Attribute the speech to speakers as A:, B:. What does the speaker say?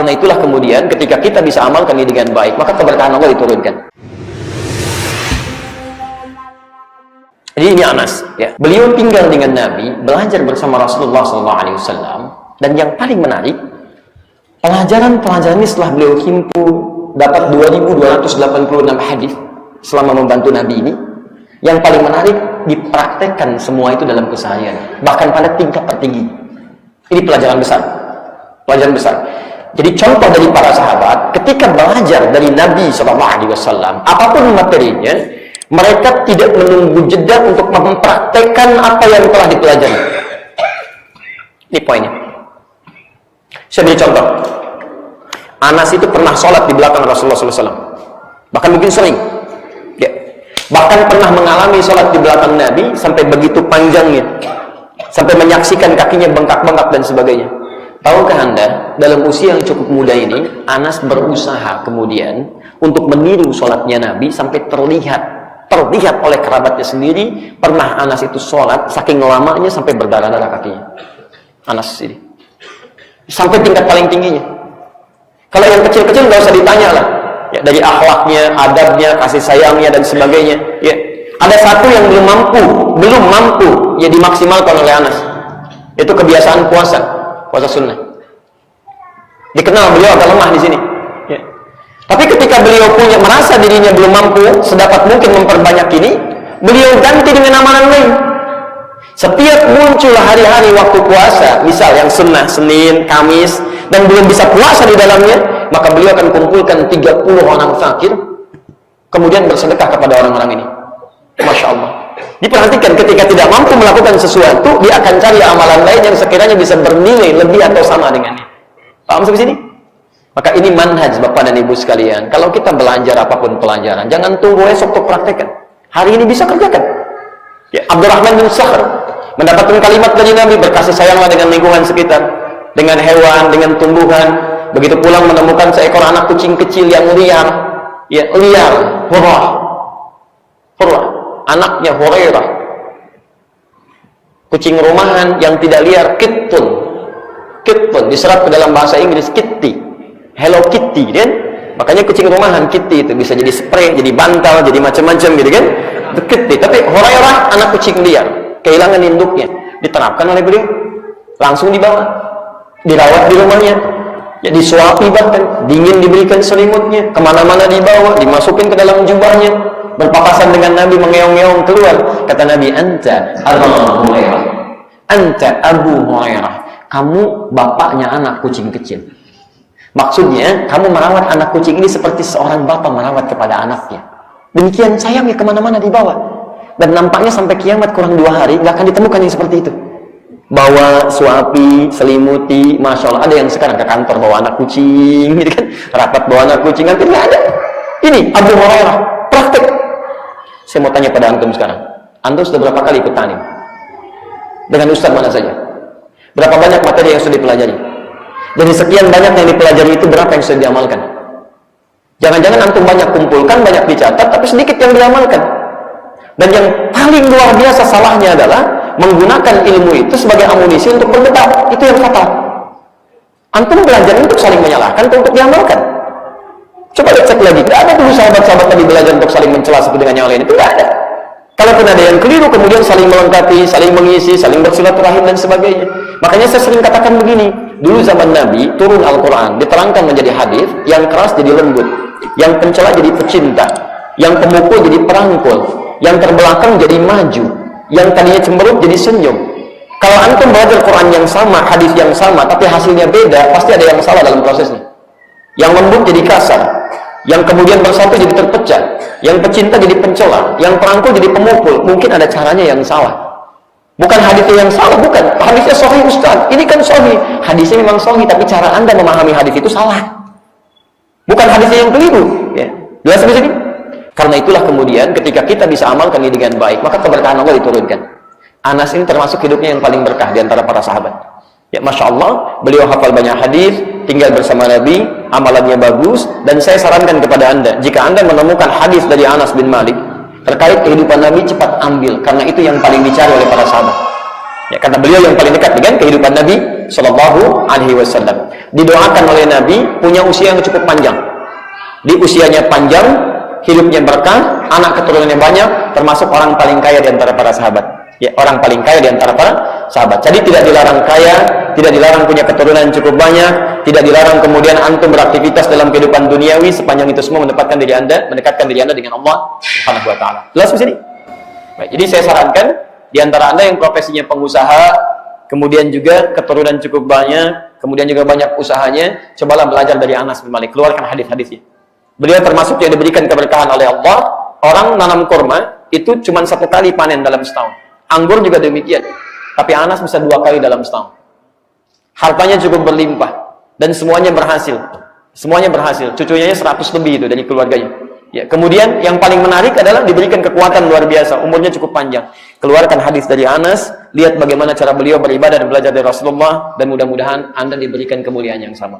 A: Karena itulah kemudian ketika kita bisa amalkan ini dengan baik, maka keberkahan Allah diturunkan. Jadi ini Anas, ya. Beliau tinggal dengan Nabi, belajar bersama Rasulullah SAW, dan yang paling menarik, pelajaran-pelajaran ini setelah beliau himpun dapat 2.286 hadis selama membantu Nabi ini. Yang paling menarik, dipraktekkan semua itu dalam keseharian, bahkan pada tingkat tertinggi. Ini pelajaran besar, pelajaran besar. Jadi contoh dari para sahabat ketika belajar dari Nabi SAW, apapun materinya, mereka tidak menunggu jeda untuk mempraktekkan apa yang telah dipelajari. Ini poinnya. Saya beri contoh. Anas itu pernah sholat di belakang Rasulullah SAW, bahkan mungkin sering. Ya. Bahkan pernah mengalami sholat di belakang Nabi sampai begitu panjangnya, sampai menyaksikan kakinya bengkak-bengkak dan sebagainya. Tahukah Anda, dalam usia yang cukup muda ini, Anas berusaha kemudian untuk meniru sholatnya Nabi sampai terlihat oleh kerabatnya sendiri. Pernah Anas itu sholat, saking lamanya sampai berdarah-darah kakinya. Anas ini. Sampai tingkat paling tingginya. Kalau yang kecil-kecil nggak usah ditanya lah. Ya, dari akhlaknya, adabnya, kasih sayangnya, dan sebagainya. Ya. Ada satu yang belum mampu ya dimaksimalkan oleh Anas. Itu kebiasaan puasa sunnah. Dikenal beliau agak lemah di sini. Ya. Tapi ketika beliau merasa dirinya belum mampu sedapat mungkin memperbanyak ini, beliau ganti dengan amalan lain. Setiap muncul hari-hari waktu puasa, misal yang sunnah Senin, Kamis, dan belum bisa puasa di dalamnya, maka beliau akan kumpulkan 30 orang fakir, kemudian bersedekah kepada orang-orang ini. Masya Allah. Diperhatikan, ketika tidak mampu melakukan sesuatu, dia akan cari amalan lain yang sekiranya bisa bernilai lebih atau sama dengannya. Paham sampai sini? Maka ini manhaj Bapak dan Ibu sekalian. Kalau kita belajar apapun pelajaran, jangan tunggu esok untuk praktekkan. Hari ini bisa kerjakan. Ya, Abdurrahman bin Sakhr mendapatkan kalimat dari Nabi, berkasih sayanglah dengan lingkungan sekitar, dengan hewan, dengan tumbuhan. Begitu pulang menemukan seekor anak kucing kecil yang liar, hurrah, anaknya Hurairah, kucing rumahan yang tidak liar, kittun, diserap ke dalam bahasa Inggris kitty, Hello Kitty, kan? Makanya kucing rumahan kitty itu bisa jadi spray, jadi bantal, jadi macam-macam gitu kan? Kitty. Tapi Hurairah anak kucing liar, kehilangan induknya, diterapkan oleh beliau, langsung dibawa, dirawat di rumahnya, ya, disuapi, bahkan dingin diberikan selimutnya, kemana-mana dibawa, dimasukin ke dalam jubahnya, berpapasan dengan Nabi, mengeong-ngeong keluar. Kata Nabi, anta Abu Hurairah, kamu bapaknya anak kucing kecil. Maksudnya, kamu merawat anak kucing ini seperti seorang bapak merawat kepada anaknya. Demikian sayangnya, kemana-mana dibawa. Dan nampaknya sampai kiamat kurang 2 hari nggak akan ditemukan yang seperti itu. Bawa, suapi, selimuti, Masya Allah. Ada yang sekarang ke kantor bawa anak kucing, gitu kan? Rapat bawa anak kucing, nanti nggak ada. Ini Abu Hurairah, praktek. Saya mau tanya pada antum sekarang, antum sudah berapa kali ikut ta'lim? Dengan ustaz mana saja? Berapa banyak materi yang sudah dipelajari? Dari sekian banyak yang dipelajari itu, berapa yang sudah diamalkan? Jangan-jangan antum banyak kumpulkan, banyak dicatat, tapi sedikit yang diamalkan. Dan yang paling luar biasa salahnya adalah menggunakan ilmu itu sebagai amunisi untuk berdebat. Itu yang fatal. Antum belajar untuk saling menyalahkan atau untuk diamalkan? Coba cek lagi, tidak ada dulu sahabat-sahabat tadi belajar untuk saling mencela satu dengan yang lain, itu tidak ada. Kalaupun ada yang keliru, kemudian saling melengkapi, saling mengisi, saling bersilaturahim dan sebagainya. Makanya saya sering katakan begini, dulu zaman Nabi turun Al-Quran, diterangkan menjadi hadis, yang keras jadi lembut, yang pencela jadi pecinta, yang pemukul jadi perangkul, yang terbelakang jadi maju, yang tadinya cemberut jadi senyum. Kalau antum belajar Quran yang sama, hadis yang sama, tapi hasilnya beda, pasti ada yang salah dalam prosesnya. Yang lembut jadi kasar, yang kemudian bersatu jadi terpecah, yang pecinta jadi pencela, yang perangkul jadi pemukul. Mungkin ada caranya yang salah. Bukan hadisnya yang salah, bukan. Hadisnya sahih Ustaz, ini kan sahih. Hadisnya memang sahih, tapi cara Anda memahami hadis itu salah. Bukan hadisnya yang keliru. Ya. Jelas di sini? Karena itulah kemudian ketika kita bisa amalkan ini dengan baik, maka keberkahan Allah diturunkan. Anas ini termasuk hidupnya yang paling berkah di antara para sahabat. Ya, Masya Allah, beliau hafal banyak hadis, tinggal bersama Nabi, amalannya bagus. Dan saya sarankan kepada Anda, jika Anda menemukan hadis dari Anas bin Malik terkait kehidupan Nabi, cepat ambil, karena itu yang paling dicari oleh para sahabat. Ya, karena beliau yang paling dekat dengan kehidupan Nabi Shallallahu Alaihi Wasallam. Didoakan oleh Nabi punya usia yang cukup panjang. Di usianya panjang, hidupnya berkah, anak keturunannya banyak, termasuk orang paling kaya di antara para sahabat. Ya, orang paling kaya di antara para sahabat. Jadi tidak dilarang kaya, tidak dilarang punya keturunan cukup banyak, tidak dilarang kemudian antum beraktivitas dalam kehidupan duniawi sepanjang itu semua mendekatkan diri anda dengan Allah Subhanahu Wa Taala. Jelas di sini. Baik, jadi saya sarankan di antara anda yang profesinya pengusaha, kemudian juga keturunan cukup banyak, kemudian juga banyak usahanya, cobalah belajar dari Anas bin Malik, keluarkan hadis-hadisnya. Beliau termasuk yang diberikan keberkahan oleh Allah. Orang nanam kurma itu cuma 1 kali panen dalam setahun. Anggur juga demikian. Tapi Anas bisa 2 kali dalam setahun. Hartanya cukup berlimpah dan semuanya berhasil. Semuanya berhasil. Cucunya 100 lebih itu dari keluarganya. Ya, kemudian yang paling menarik adalah diberikan kekuatan luar biasa, umurnya cukup panjang. Keluarkan hadis dari Anas, lihat bagaimana cara beliau beribadah dan belajar dari Rasulullah, dan mudah-mudahan Anda diberikan kemuliaan yang sama.